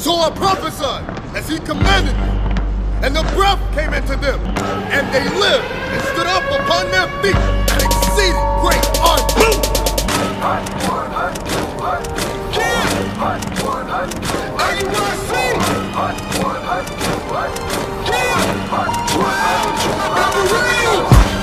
So I prophesied as he commanded me, and the breath came into them, and they lived and stood up upon their feet, an exceeding great army.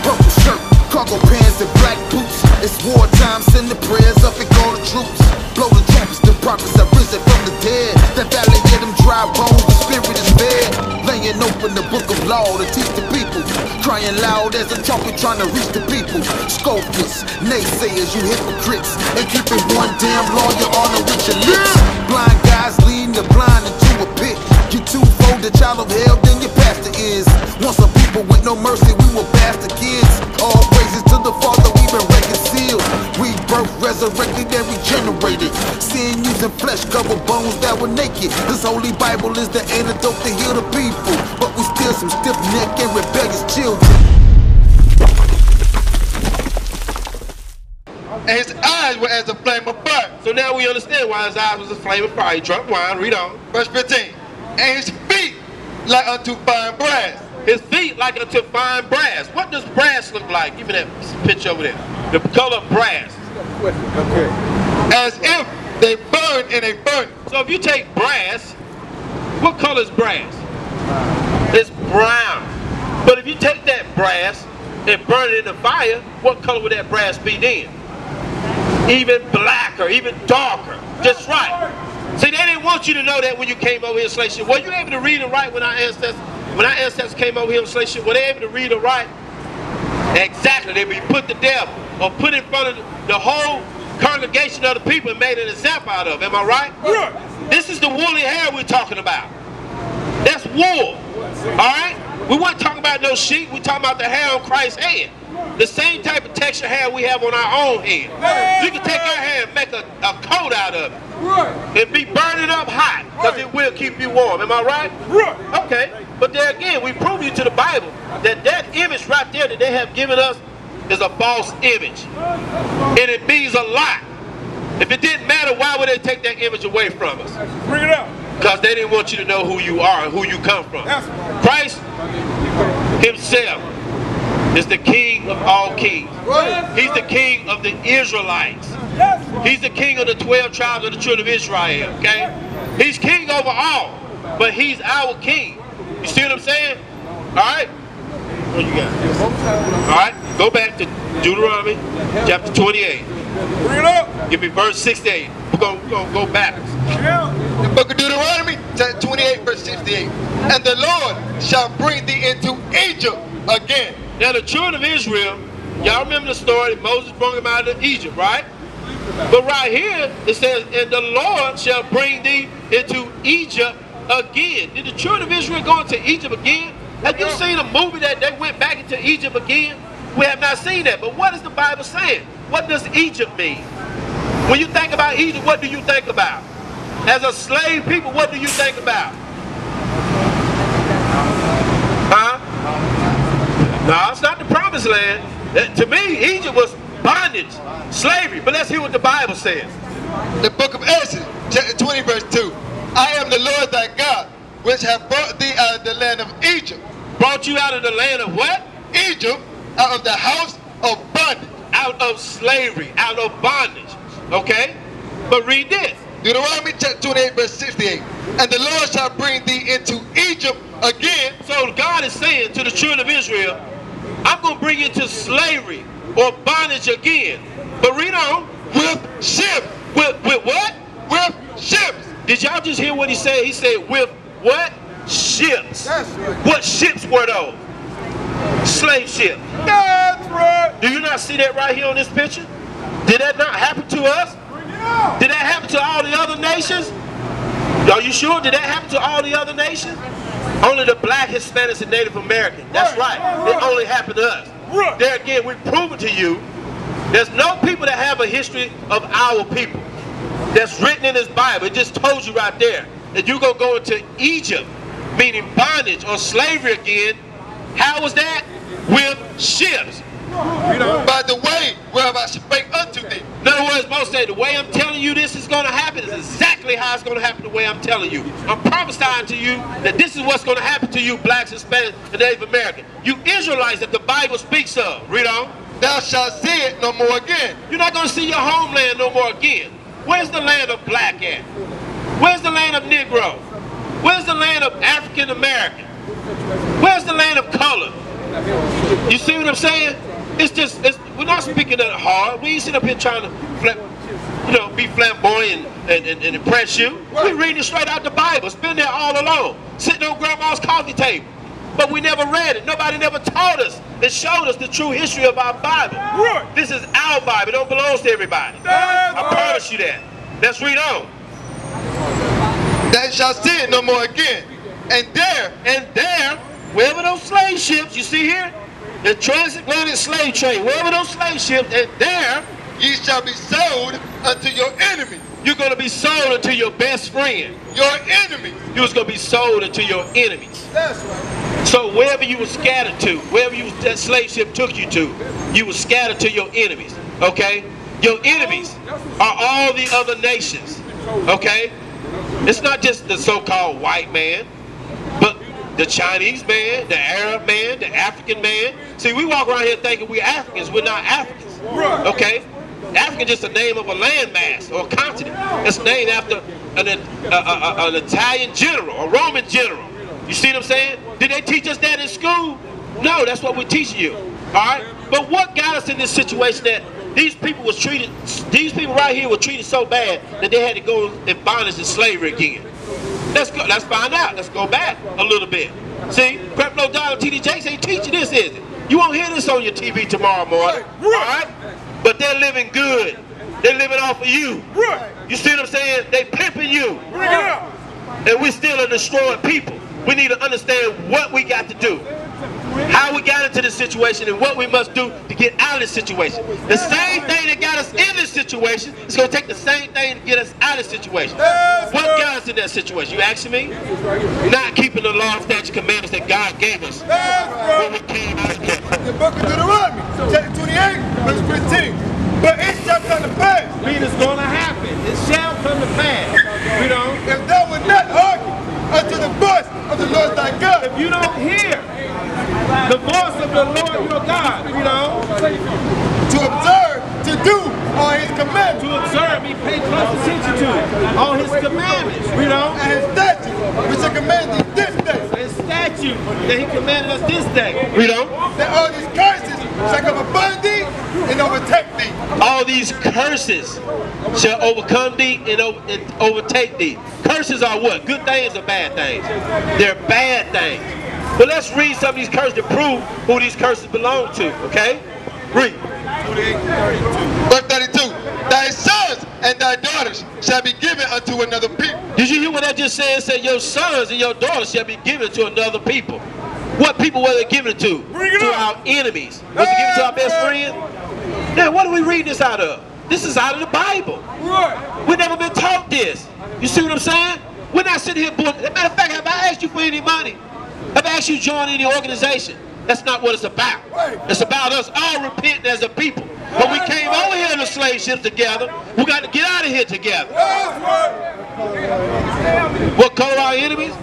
Purple shirt, cargo pants, and black boots. It's wartime, send the prayers up and call the troops. Blow the trumpets, the prophets have risen from the dead. That valley hear them dry bones, the spirit is fed. Laying open the book of law to teach the people. Crying loud as a trumpet trying to reach the people. Scoffers, naysayers, you hypocrites. And keeping one damn lawyer honor with your lips. Blind guys leading the blind into a pit. You're twofold, the child of hell, then your pastor is. Want some people with no mercy, we will bastard kids. All praises to the Father, we've been reconciled. We birth, resurrected, and regenerated. Sin using flesh, cover bones that were naked. This holy Bible is the antidote to heal the people. But we still some stiff-necked and rebellious children. And his eyes were as a flame of fire. So now we understand why his eyes was a flame of fire. He drank wine, read on. Verse 15. And his feet like unto fine brass. His feet like unto fine brass. What does brass look like? Give me that picture over there. The color of brass. Okay. As if they burned in a furnace. So if you take brass, what color is brass? It's brown. But if you take that brass and burn it in the fire, what color would that brass be then? Even blacker, even darker. Just right. See, they didn't want you to know that when you came over here in slave ship. Were you able to read and write when our ancestors came over here in slave ship? Were they able to read and write? Exactly. They be put to death or put in front of the whole congregation of the people and made an example out of. Am I right? Yeah. This is the woolly hair we're talking about. That's wool. Alright? We weren't talking about no sheep. We're talking about the hair on Christ's head. The same type of texture hair we have on our own head. We can take our hair and make a coat out of it. And be burning up hot, because it will keep you warm. Am I right? Okay. But there again, we prove you to the Bible that that image right there that they have given us is a false image. And it means a lot. If it didn't matter, why would they take that image away from us? Bring it out. Because they didn't want you to know who you are and who you come from. Christ himself is the King of all kings. He's the King of the Israelites. He's the King of the 12 tribes of the children of Israel. Okay? He's King over all, but he's our King. You see what I'm saying? Alright? What you got? Alright, go back to Deuteronomy chapter 28. Bring it up. Give me verse 68. We're gonna go backwards. The book of Deuteronomy, chapter 28, verse 68. And the Lord shall bring thee into Egypt again. Now the children of Israel, y'all remember the story, Moses brought them out of Egypt, right? But right here, it says, and the Lord shall bring thee into Egypt again. Did the children of Israel go into Egypt again? Have you seen a movie that they went back into Egypt again? We have not seen that. But what is the Bible saying? What does Egypt mean? When you think about Egypt, what do you think about? As a slave people, what do you think about? Huh? No, it's not the promised land. To me, Egypt was bondage, slavery. But let's hear what the Bible says. The book of Exodus, chapter 20, verse 2. I am the Lord thy God, which have brought thee out of the land of Egypt. Brought you out of the land of what? Egypt, out of the house of bondage. Out of slavery, out of bondage. Okay? But read this. Deuteronomy chapter 28, verse 68. And the Lord shall bring thee into Egypt again. So God is saying to the children of Israel, I'm going to bring you into slavery or bondage again. But read on. With ships. With what? With ships. Did y'all just hear what he said? He said with what? Ships. What ships were those? Slave ships. That's right. Do you not see that right here on this picture? Did that not happen to us? Did that happen to all the other nations? Are you sure? Did that happen to all the other nations? Only the black, Hispanics, and Native Americans. That's right. It only happened to us. There again, we've proven to you there's no people that have a history of our people. That's written in this Bible. It just told you right there that you're going to go into Egypt, meaning bondage or slavery again. How was that? With ships. By the way whereof I spake unto thee. In other other words, Moses said, the way I'm telling you this is going to happen is exactly how it's going to happen the way I'm telling you. I'm prophesying to you that this is what's going to happen to you, blacks, Hispanics, and Native Americans. You Israelites that the Bible speaks of. Read on. Thou shalt see it no more again. You're not going to see your homeland no more again. Where's the land of black at? Where's the land of Negro? Where's the land of African American? Where's the land of color? You see what I'm saying? It's just, we're not speaking that hard. We ain't sitting up here trying to, be flamboyant and impress you. We're reading it straight out the Bible. It's been there all along, sitting on grandma's coffee table. But we never read it. Nobody never taught us and showed us the true history of our Bible. Right. This is our Bible. It don't belong to everybody. I promise you that. Let's read on. Thou shalt see it no more again. And there, wherever those slave ships, you see here, the transatlantic slave trade, wherever those slave ships, and there, ye shall be sold unto your enemy. You're going to be sold unto your best friend. Your enemy. You was going to be sold unto your enemies. That's right. So wherever you were scattered to, wherever that slave ship took you to, you were scattered to your enemies. Okay? Your enemies are all the other nations. Okay? It's not just the so-called white man, but the Chinese man, the Arab man, the African man. See, we walk around here thinking we're Africans. We're not Africans. Okay? African is just a name of a landmass or a continent. It's named after an Italian general, a Roman general. You see what I'm saying? Did they teach us that in school? No, that's what we're teaching you. All right? But what got us in this situation that these people right here were treated so bad that they had to go in bondage and slavery again? Let's find out. Let's go back a little bit. See, Creflo Dollar and TD Jakes ain't teaching this, is it? You won't hear this on your TV tomorrow morning. All right? But they're living good. They're living off of you. You see what I'm saying? They pimping you. And we're still a destroyed people. We need to understand what we got to do, how we got into this situation, and what we must do to get out of this situation. The same thing that got us in this situation is going to take the same thing to get us out of this situation. What got us in that situation? You asking me? Not keeping the law, statutes, commandments that God gave us when we came out of here. The book of Deuteronomy, chapter 28, verse 15. But it shall come to pass. Mean it's going to happen. It shall come to pass. You know? If thou wilt not hearken unto the voice of the Lord thy God. If you don't hear the voice of the Lord your God, you know, to observe, to do all his commandments. To observe, he pay close attention to all his commandments, you know. And his statutes, which are commanded this day. His statute that he commanded us this day, you know. That all these curses shall come upon thee and overtake thee. All these curses shall overcome thee and overtake thee. Curses are what? Good things or bad things? They're bad things. But let's read some of these curses to prove who these curses belong to, okay? Read. Verse 32. Thy sons and thy daughters shall be given unto another people. Did you hear what that just said? It said your sons and your daughters shall be given to another people. What people were they given to? To our enemies. Was it given to our best friend? Now, what are we reading this out of? This is out of the Bible. We've never been taught this. You see what I'm saying? We're not sitting here, as a matter of fact, have I asked you for any money? Have I asked you to join any organization? That's not what it's about. It's about us all repenting as a people. But we came over here in the slave ships together. We got to get out of here together. What color are our enemies?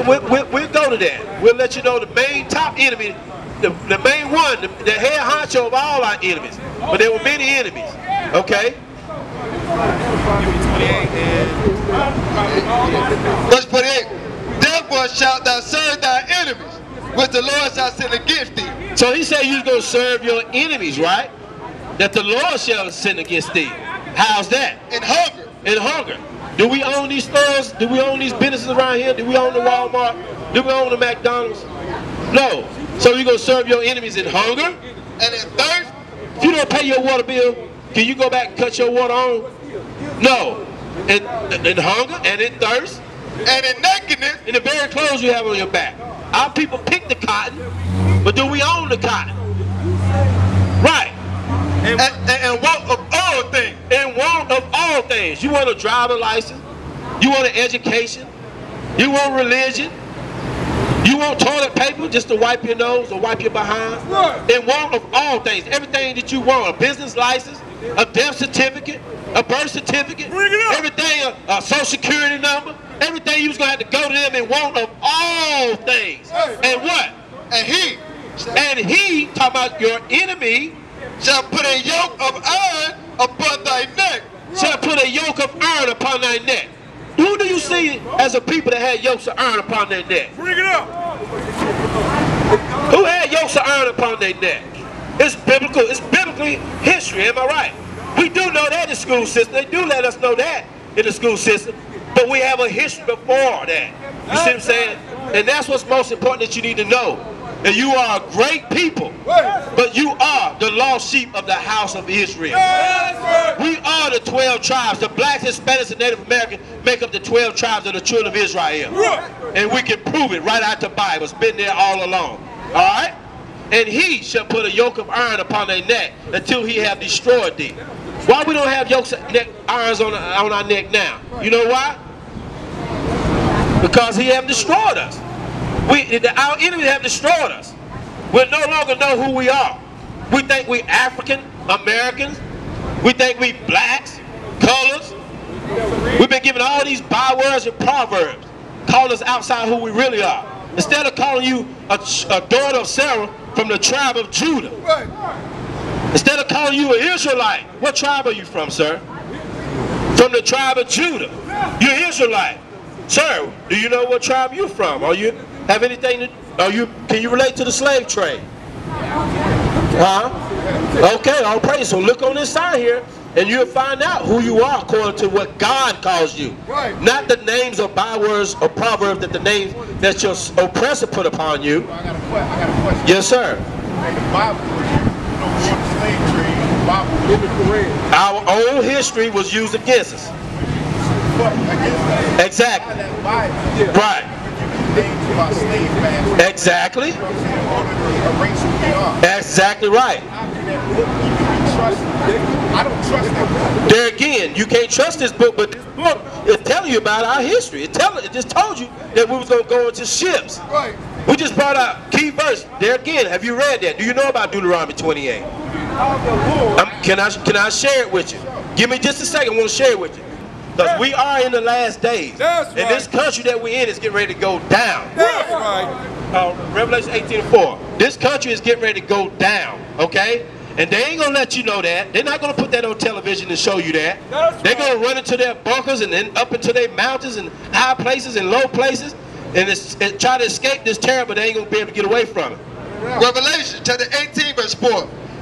We'll go to that. We'll let you know the main top enemy, the main one, the head honcho of all our enemies. But there were many enemies. Okay? Verse 48. Therefore shalt thou serve thy enemies, which the Lord shall send against thee. So he said you're going to serve your enemies, right? That the Lord shall send against thee. How's that? In hunger. In hunger. Do we own these stores? Do we own these businesses around here? Do we own the Walmart? Do we own the McDonald's? No. So you're going to serve your enemies in hunger? And in thirst? If you don't pay your water bill, can you go back and cut your water on? No. In hunger and in thirst. And in nakedness. In the very clothes you have on your back. Our people pick the cotton, but do we own the cotton? Right. And want of all things. And want of all things. You want a driver's license. You want an education. You want religion. You want toilet paper just to wipe your nose or wipe your behind. And want of all things. Everything that you want. A business license. a death certificate, a birth certificate, everything, a social security number, everything you was going to have to go to them and want of all things. And what? And he talking about your enemy, shall put a yoke of iron upon thy neck. shall put a yoke of iron upon thy neck. Who do you see as a people that had yokes of iron upon their neck? Bring it up. Who had yokes of iron upon their neck? It's biblical. It's biblically history. Am I right? We do know that in the school system. They do let us know that in the school system. But we have a history before that. You see what I'm saying? And that's what's most important that you need to know. That you are a great people, but you are the lost sheep of the house of Israel. We are the 12 tribes. The blacks, Hispanics, and Native Americans make up the 12 tribes of the children of Israel. And we can prove it right out the Bible. It's been there all along. All right? And he shall put a yoke of iron upon their neck until he have destroyed thee. Why we don't have yokes of irons on our neck now? You know why? Because he have destroyed us. Our enemies have destroyed us. We'll no longer know who we are. We think we African Americans. We think we blacks, colors. We've been given all these bywords and proverbs, calling us outside who we really are. Instead of calling you a daughter of Sarah from the tribe of Judah. Instead of calling you an Israelite. What tribe are you from, sir? From the tribe of Judah. You're Israelite. Sir, do you know what tribe you're from? Are you have anything to, can you relate to the slave trade? Huh? Okay, all praise. So look on this side here and you'll find out who you are according to what God calls you. Not the names or bywords or proverbs that the names that your oppressor put upon you. I got a question. Yes, sir. The Bible, slave trade, the Bible, our own history was used against us. Exactly. Right. Exactly. Exactly right. I don't trust that. There again, you can't trust this book, but this book is telling you about our history. It just told you that we was going to go into ships. Right. We just brought out key verse. There again, have you read that? Do you know about Deuteronomy 28? Can I share it with you? Give me just a second. I want to share it with you. Because we are in the last days. That's right. And this country that we're in is getting ready to go down. That's right. Revelation 18:4. This country is getting ready to go down, okay? And they ain't going to let you know that. They're not going to put that on television and show you that. They're going to run into their bunkers and then up into their mountains and high places and low places and try to escape this terror, but they ain't going to be able to get away from it. Revelation chapter 18 verse 4.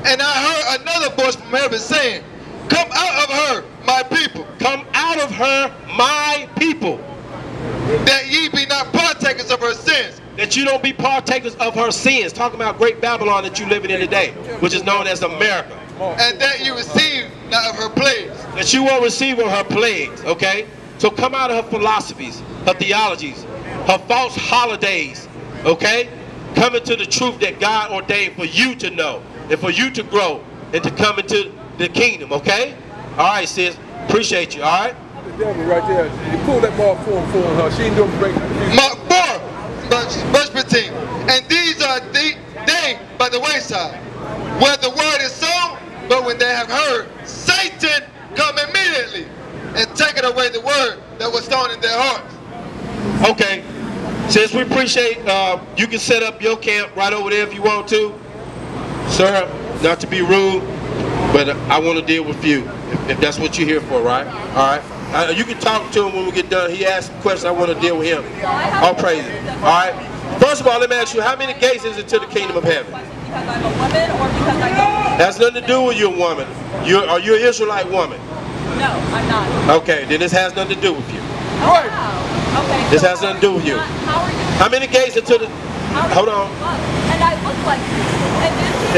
And I heard another voice from heaven saying, come out of her, my people. Come out of her, my people. That ye be not partakers of her sins. That you don't be partakers of her sins. Talking about great Babylon that you're living in today, which is known as America. And that you receive not of her plagues. That you won't receive of her plagues, okay? So come out of her philosophies, her theologies, her false holidays, okay? Come into the truth that God ordained for you to know and for you to grow and to come into the kingdom, okay? All right, sis. Appreciate you, all right? The devil right there. You pull that Mark 4 and 4 on her. She ain't doing great. Mark 4 verse 15. And these are they by the wayside, where the word is sown, but when they have heard, Satan come immediately and taketh away the word that was sown in their hearts. Okay. Since we appreciate, you can set up your camp right over there if you want to. Sir, not to be rude, but I want to deal with you, if that's what you're here for, right? All right. You can talk to him when we get done. He asked a question. I want to deal with him. All praise it. All right. First of all, let me ask you, how many gates is it to the kingdom of heaven? Because I'm a woman or because I don't? Has nothing to do with you, woman. Are you an Israelite woman? No, I'm not. Okay, then this has nothing to do with you. Right. Okay. This has nothing to do with you. How are you? How many gates are to the... Hold on. And I look like you.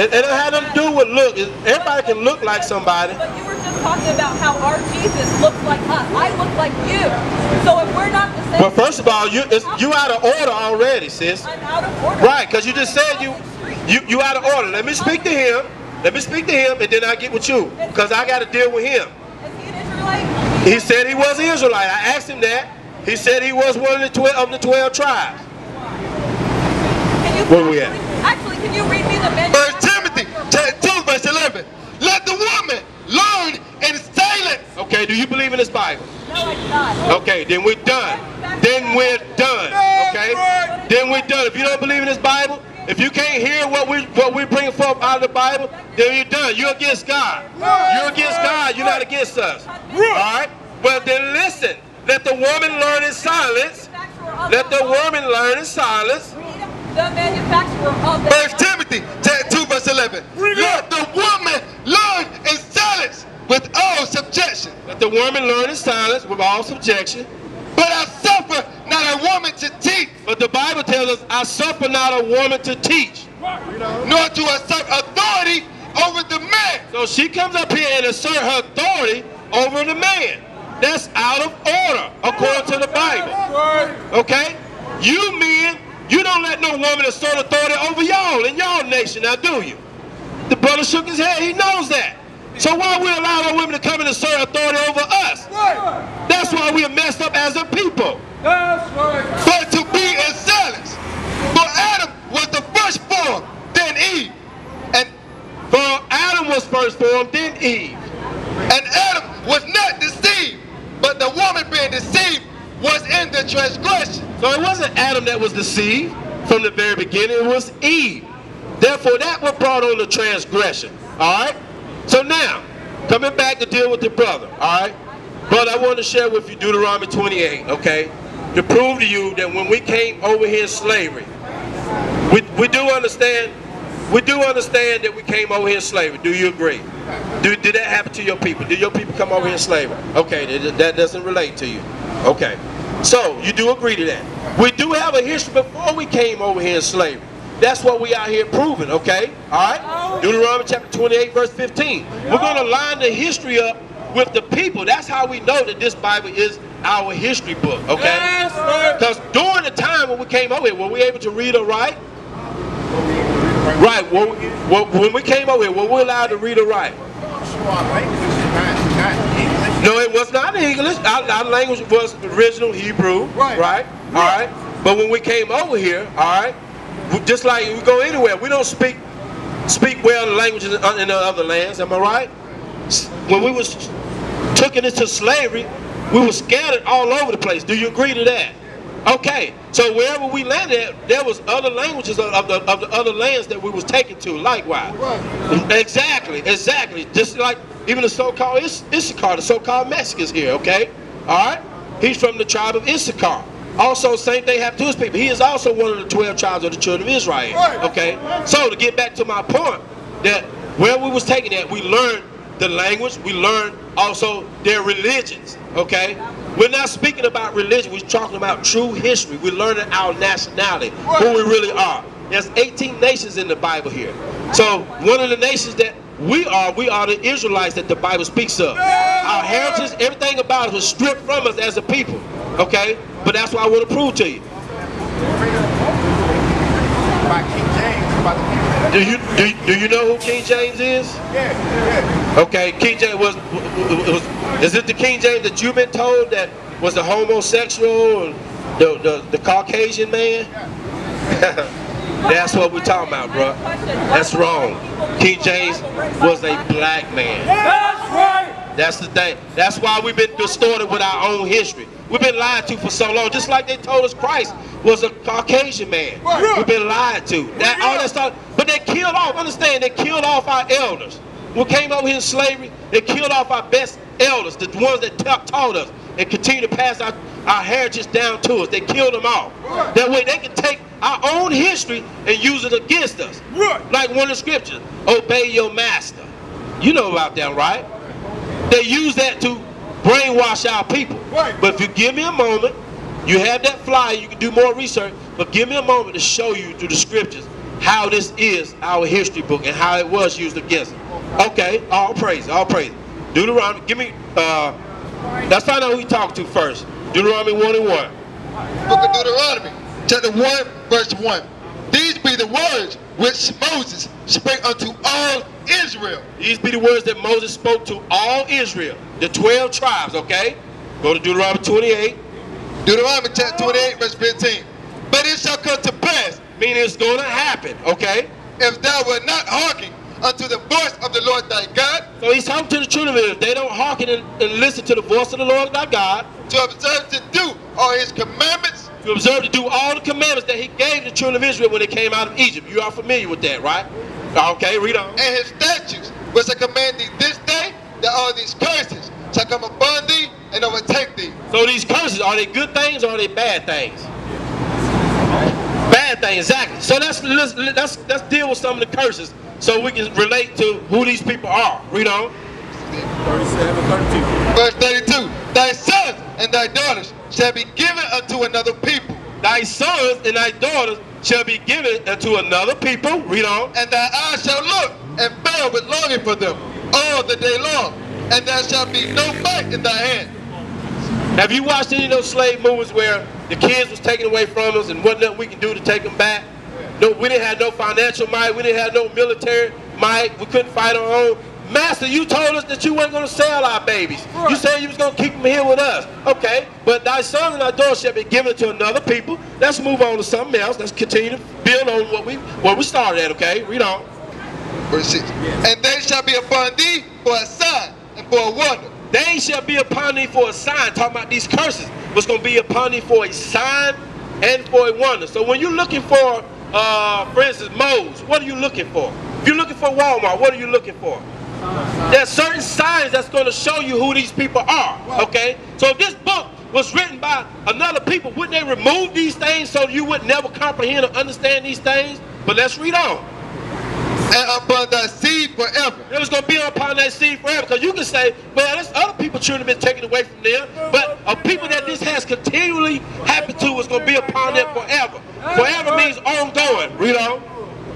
It don't have nothing to do with look. Everybody can look like somebody. But you were just talking about how our Jesus looks like us. I look like you. So if we're not the same... Well, first of all, you out of order already, sis. I'm out of order. Right, because you just said you out of order. Let me speak to him. Let me speak to him, and then I get with you. Because I got to deal with him. Is he an Israelite? He said he was an Israelite. I asked him that. He said he was one of the 12 tribes. Where we at? Actually, can you read me the menu? 1 Timothy chapter 2 verse 11. Let the woman learn Okay, do you believe in this Bible? No, I do not. Okay, then we're done. Then we're done. Okay? Then we're done. If you don't believe in this Bible, if you can't hear what we bring forth out of the Bible, then you're done. You're against God. You're against God. You're not against us. All right? Well, then listen. Let the woman learn in silence. Let the woman learn in silence. The manufacturer of the 1 Timothy chapter 2 verse 11. Let the woman learn in silence with all subjection. Let the woman learn in silence with all subjection. But I suffer not a woman to teach, But the Bible tells us, I suffer not a woman to teach. nor to assert authority over the man. So she comes up here and assert her authority over the man. That's out of order, according to the Bible. Okay? You men, you don't let no woman assert authority over y'all in y'all nation, now do you? The brother shook his head, he knows that. So why we allow our women to come and assert authority over us? That's why we are messed up as a people. But to be in silence. For Adam was the first form, then Eve. And For Adam was first formed, then Eve. Adam was not deceived, but the woman being deceived was in the transgression. So it wasn't Adam that was deceived from the very beginning, it was Eve. Therefore, that was brought on the transgression. All right? So now, coming back to deal with the brother, all right? Brother, I want to share with you Deuteronomy 28, okay? To prove to you that when we came over here in slavery, we do understand that we came over here in slavery. Do you agree? Did that happen to your people? Did your people come over here in slavery? Okay, that doesn't relate to you. Okay, so you do agree to that. We do have a history before we came over here in slavery. That's what we out here proving, okay? All right? Deuteronomy chapter 28, verse 15. We're going to line the history up with the people. That's how we know that this Bible is our history book, okay? Because during the time when we came over here, were we able to read or write? Right. When we came over here, were we allowed to read or write? No, it was not English. Our language was original Hebrew, right? All right? But when we came over here, all right, just like we go anywhere, we don't speak well the languages in the other lands, am I right? When we was taken into slavery, we were scattered all over the place. Do you agree to that? Okay, so wherever we landed at, there was other languages of the other lands that we was taken to likewise. Exactly. Just like even the so-called Issachar, the so-called Mexicans here, okay? All right? He's from the tribe of Issachar. Also, same thing happened to his people. He is also one of the 12 tribes of the children of Israel. Okay? So, to get back to my point, that where we was taking that, we learned the language, we learned also their religions. Okay? We're not speaking about religion, we're talking about true history. We're learning our nationality, who we really are. There's 18 nations in the Bible here. So, one of the nations that we are the Israelites that the Bible speaks of. Our heritage, everything about us was stripped from us as a people. Okay? But that's what I want to prove to you. By King James, Do you know who King James is? Yeah. Okay, King James was is it the King James that you've been told that was the homosexual, the Caucasian man? That's what we're talking about, bro. That's wrong. King James was a black man. That's right. That's the thing. That's why we've been distorted with our own history. We've been lied to for so long. Just like they told us Christ was a Caucasian man. We've been lied to. All that stuff. But they killed off, understand, they killed off our elders. We came over here in slavery, they killed off our best elders, the ones that taught us and continue to pass our heritage down to us. They killed them all. That way they can take our own history and use it against us. Like one of the scriptures, obey your master. You know about that, right? They use that to brainwash our people. But if you give me a moment, you have that flyer, you can do more research, but give me a moment to show you through the scriptures how this is our history book and how it was used against us. Okay, all praise, all praise. Deuteronomy, give me, let's find out who we talk to first. Deuteronomy 1 and 1. Book of Deuteronomy, chapter 1, verse 1. These be the words which Moses spake unto all Israel. These be the words that Moses spoke to all Israel, the 12 tribes, okay? Go to Deuteronomy 28. Deuteronomy chapter 28, verse 15. But it shall come to pass, Meaning it's going to happen, okay? if thou wilt not hearken unto the voice of the Lord thy God. So he's talking to the children of Israel. They don't hearken and listen to the voice of the Lord thy God. To observe to do all his commandments. To observe to do all the commandments that he gave the children of Israel when they came out of Egypt. You are familiar with that, right? Okay, read on. And his statutes, which I command thee this day, that all these curses shall come upon thee and overtake thee. So these curses, are they good things or are they bad things? Bad things, exactly. So let's deal with some of the curses so we can relate to who these people are. Read on. 37, 32. Verse 32. Thy sons and thy daughters shall be given unto another people. Thy sons and thy daughters shall be given unto another people. Read on. And thy eyes shall look and bear with longing for them all the day long. And there shall be no might in thy hand. Have you watched any of those slave movies where the kids was taken away from us and what nothing we can do to take them back? No, we didn't have no financial might. We didn't have no military might. We couldn't fight our own. Master, you told us that you weren't going to sell our babies. Right. You said you was going to keep them here with us. Okay, but thy sons and thy daughters shall be given to another people. Let's move on to something else. Let's continue to build on what we started at, okay? Read on. Verse 6. And they shall be upon thee for a sign and for a wonder. They shall be upon thee for a sign. Talking about these curses. What's going to be upon thee for a sign and for a wonder. So when you're looking for instance, Moe's, what are you looking for? If you're looking for Walmart, what are you looking for? There's certain signs that's going to show you who these people are, okay? So if this book was written by another people, wouldn't they remove these things so you would never comprehend or understand these things? But let's read on. And upon thy seed forever. It was going to be upon that seed forever. Because you can say, well, there's other people children have been taken away from them. But a people that this has continually happened to is going to be upon them forever. Forever means ongoing. Read on.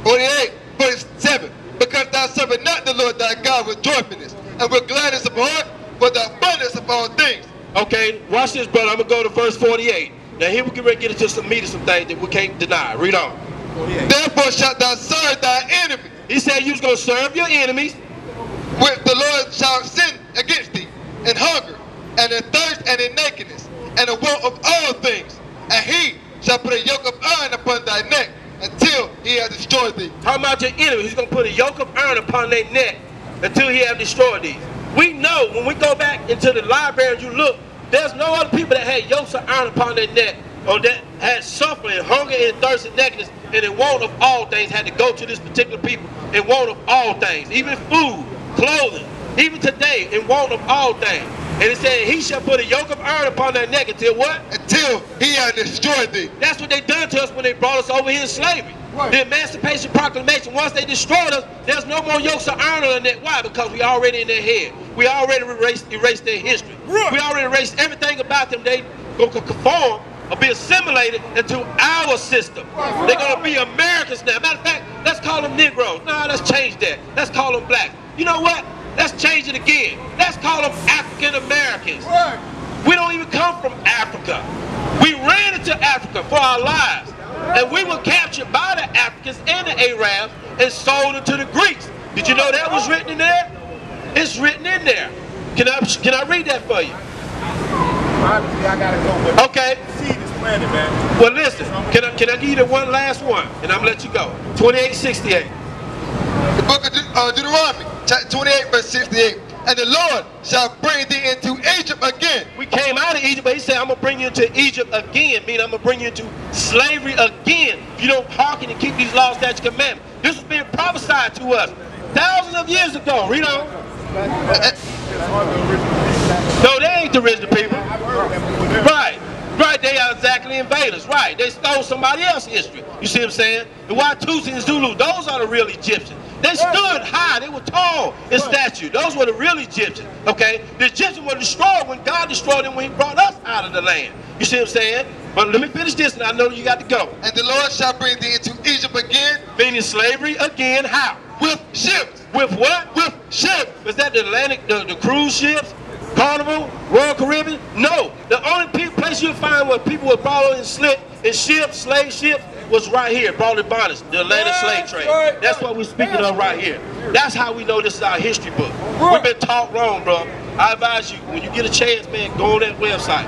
48, 47. Because thou servest not the Lord thy God with joyfulness and with gladness of heart for the abundance of all things. Okay, watch this, brother. I'm going to go to verse 48. Now here we can get into some meat of some things that we can't deny. Read on. 48. Therefore shalt thou serve thy enemies. He said you was going to serve your enemies. Which the Lord shall send against thee in hunger and in thirst and in nakedness and in want of all things. And he shall put a yoke of iron upon thy neck until he has destroyed thee. Talking about your enemy, he's going to put a yoke of iron upon their neck until he has destroyed these. We know when we go back into the library and you look, there's no other people that had yokes of iron upon their neck or that had suffering, hunger, and thirst and nakedness, and in want of all things had to go to this particular people in want of all things, even food, clothing, even today in want of all things. And it said he shall put a yoke of iron upon their neck until what? Until he has destroyed thee. That's what they done to us when they brought us over here in slavery. Right. The Emancipation Proclamation, once they destroyed us, there's no more yokes of iron on their neck. Why? Because we already in their head. We already erased their history. Right. We already erased everything about them. They going to conform or be assimilated into our system. Right. They're going to be Americans now. Matter of fact, let's call them Negroes. No, let's change that. Let's call them blacks. You know what? Let's change it again. Let's call them African Americans. Right. We don't even come from Africa. We ran into Africa for our lives. And we were captured by the Africans and the Arabs and sold into the Greeks. Did you know that was written in there? It's written in there. Can I read that for you? Obviously, I gotta go, but okay. Seed is planted, man. Well, listen. Can I give you the one last one, and I'm gonna let you go. 28:68. The book of Deuteronomy, chapter 28, verse 68. And the Lord shall bring thee into Egypt again. We came out of Egypt, but he said, I'm going to bring you into Egypt again, meaning I'm going to bring you into slavery again. If you don't hearken and keep these laws, statutes, commandments. This was being prophesied to us thousands of years ago. Read on. No, they ain't the original people. Right. Right, they are exactly invaders. Right, they stole somebody else's history. You see what I'm saying? The Watusi and Zulu, those are the real Egyptians. They stood high, they were tall in stature. Those were the real Egyptians, okay? The Egyptians were destroyed when God destroyed them when he brought us out of the land. You see what I'm saying? But let me finish this and I know you got to go. And the Lord shall bring thee into Egypt again. Meaning slavery again, how? With ships. With what? With ships. Was that the Atlantic, the cruise ships? Carnival? Royal Caribbean? No. The only place you'll find where people were brought in ships, slave ships, was right here, brought in bondage, the Atlantic slave trade. Right. That's what we're speaking of right here. That's how we know this is our history book. Right. We've been taught wrong, bro. I advise you, when you get a chance, man, go on that website.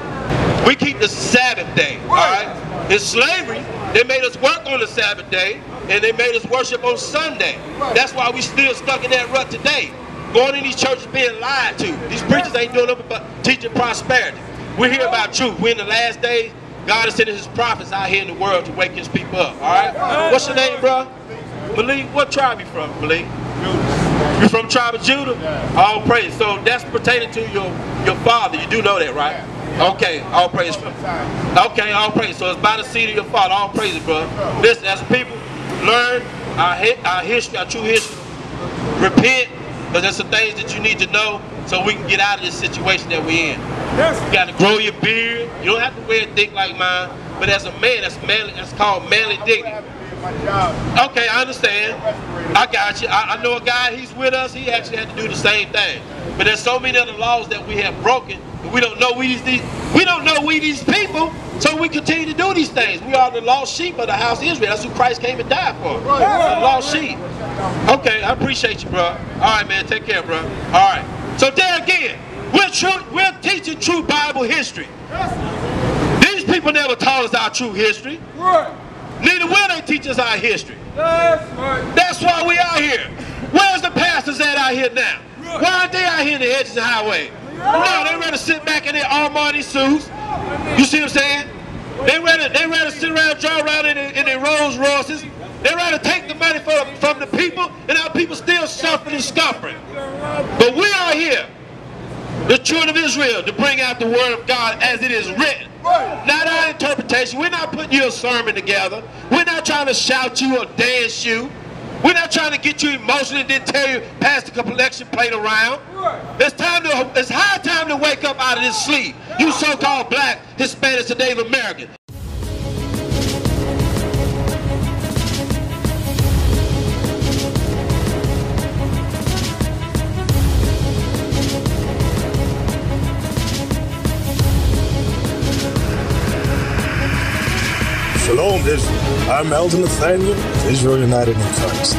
We keep the Sabbath day, all right? In slavery, they made us work on the Sabbath day, and they made us worship on Sunday. That's why we still stuck in that rut today. Going in these churches being lied to. These preachers ain't doing nothing but teaching prosperity. We're here about truth. We're in the last days. God is sending his prophets out here in the world to wake his people up. All right? What's your name, bro? Malik, what tribe you from, Malik? You from the tribe of Judah? All praise. So that's pertaining to your father. You do know that, right? Okay, all praise. Okay, all praise. So it's by the seed of your father. All praises, bro. Listen, as a people, learn our history, our true history. Repent, because there's some things that you need to know so we can get out of this situation that we're in. You got to grow your beard. You don't have to wear it thick like mine, but as a man, that's manly. That's called manly dignity. Okay, I understand. I got you. I know a guy, he's with us, he actually had to do the same thing. But there's so many other laws that we have broken, and we don't know we these people, so we continue to do these things. We are the lost sheep of the house of Israel. That's who Christ came and died for. The lost sheep. Okay, I appreciate you, bro. All right, man, take care, bro. All right. So there again, we're teaching true Bible history. These people never taught us our true history. Neither will they teach us our history. That's why we are here. Where's the pastors at out here now? Why aren't they out here in the edges of the highway? No, they rather sit back in their Armani suits. You see what I'm saying? They rather sit around, drive around in their Rolls Royces. They rather take the money from the people, and our people still suffering and scoffing. But we are here, the children of Israel, to bring out the word of God as it is written. Not our interpretation. We're not putting you a sermon together. We're not trying to shout you or dance you. We're not trying to get you emotional and then tell you pass the complexion plate around. It's high time to wake up out of this sleep. You so-called black, Hispanics, and Native Americans. Shalom, Israel. I'm Elder Nathaniel, Israel United in Christ.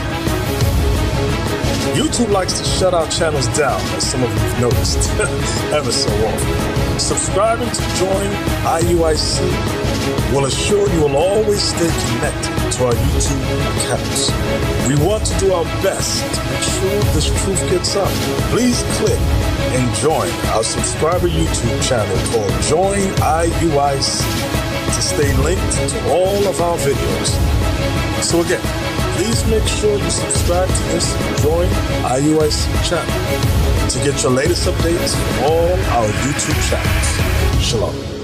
YouTube likes to shut our channels down, as some of you have noticed, ever so often. Subscribing to join IUIC will assure you will always stay connected to our YouTube accounts. We want to do our best to make sure this truth gets out. Please click and join our subscriber YouTube channel called Join IUIC to stay linked to all of our videos. So again, please make sure you subscribe to this Join IUIC channel to get your latest updates from all our YouTube channels. Shalom.